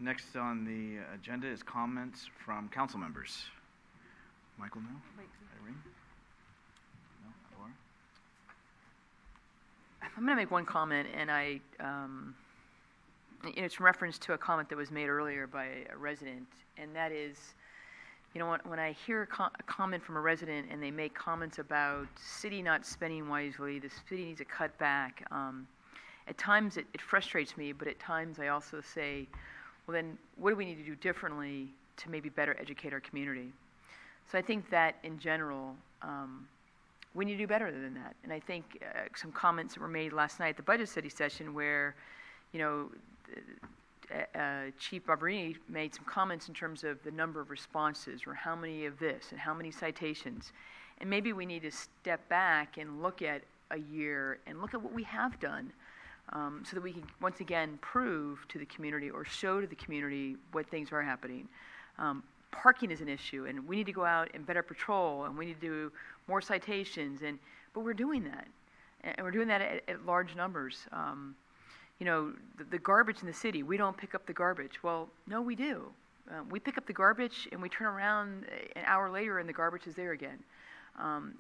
Next on the agenda is comments from council members. Michael, no? Irene? No? Laura? I'm going to make one comment, and it's in reference to a comment that was made earlier by a resident, and that is, when I hear a comment from a resident and they make comments about city not spending wisely, the city needs to cut back, at times it frustrates me, but at times I also say, well then, what do we need to do differently to maybe better educate our community? So I think that in general, we need to do better than that. And I think some comments that were made last night at the budget study session where, Chief Barberini made some comments in terms of the number of responses or how many of this and how many citations. And maybe we need to step back and look at a year and look at what we have done so that we can once again prove to the community or show to the community what things are happening. Parking is an issue, and we need to go out and better patrol, and we need to do more citations, but we're doing that. And we're doing that at large numbers. The garbage in the city, we don't pick up the garbage. Well, no, we do. We pick up the garbage and we turn around an hour later and the garbage is there again.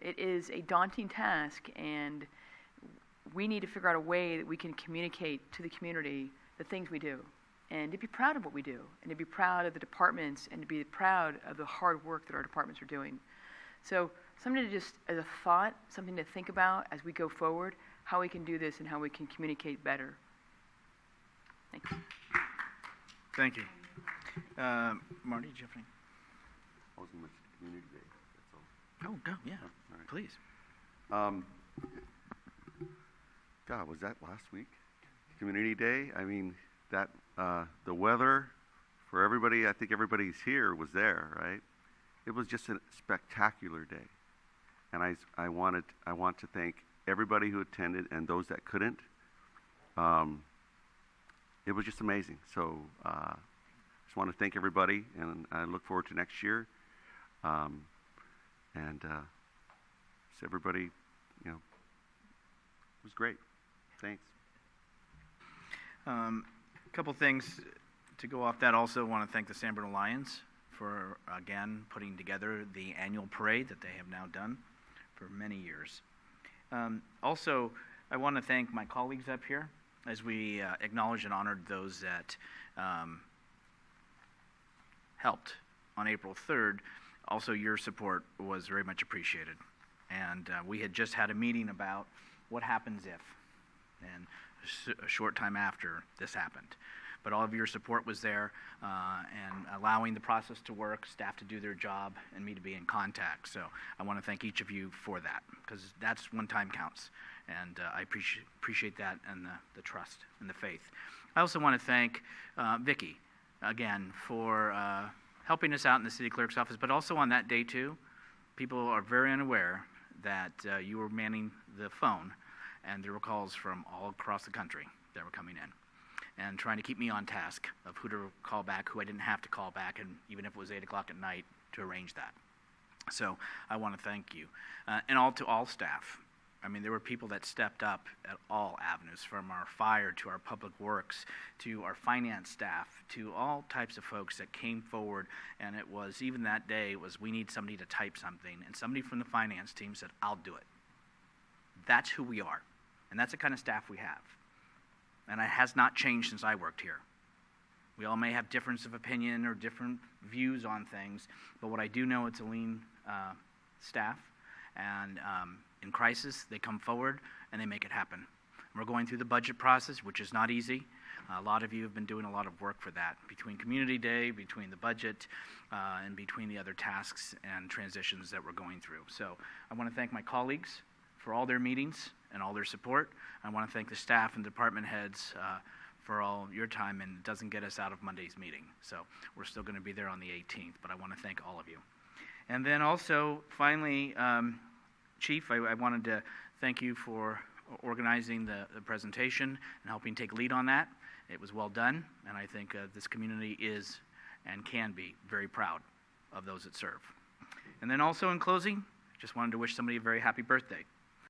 It is a daunting task, and we need to figure out a way that we can communicate to the community the things we do, and to be proud of what we do, and to be proud of the departments, and to be proud of the hard work that our departments are doing. So something to just, as a thought, something to think about as we go forward, how we can do this and how we can communicate better. Thank you. Thank you. Marty, do you have any? I wasn't much community day, that's all. Oh, go, yeah, all right. Please. God, was that last week? Community day? I mean, that the weather for everybody, I think everybody's here was there, right? It was just a spectacular day. And I want to thank everybody who attended and those that couldn't. It was just amazing. So just want to thank everybody, and I look forward to next year. So everybody, it was great. Thanks. A couple things to go off that. Also want to thank the San Bruno Lions for, again, putting together the annual parade that they have now done for many years. Also, I want to thank my colleagues up here as we acknowledged and honored those that helped on April 3rd. Also, your support was very much appreciated. And we had just had a meeting about what happens if, and a short time after this happened. But all of your support was there, and allowing the process to work, staff to do their job, and me to be in contact. So I want to thank each of you for that, because that's when time counts. And I appreciate that, and the trust and the faith. I also want to thank Vicki, again, for helping us out in the city clerk's office, but also on that day too. People are very unaware that you were manning the phone, and there were calls from all across the country that were coming in, and trying to keep me on task of who to call back, who I didn't have to call back, and even if it was 8 o'clock at night, to arrange that. So I want to thank you. And to all staff. I mean, there were people that stepped up at all avenues, from our fire to our public works to our finance staff to all types of folks that came forward. And it was, even that day, it was, we need somebody to type something. And somebody from the finance team said, I'll do it. That's who we are. And that's the kind of staff we have. And it has not changed since I worked here. We all may have difference of opinion or different views on things, but what I do know, it's a lean staff. And in crisis, they come forward and they make it happen. We're going through the budget process, which is not easy. A lot of you have been doing a lot of work for that, between Community Day, between the budget, and between the other tasks and transitions that we're going through. So I want to thank my colleagues for all their meetings and all their support. I want to thank the staff and department heads for all your time, and it doesn't get us out of Monday's meeting. So we're still going to be there on the 18th, but I want to thank all of you. And then also, finally, Chief, I wanted to thank you for organizing the presentation and helping take lead on that. It was well done, and I think this community is and can be very proud of those that serve. And then also in closing, just wanted to wish somebody a very happy birthday.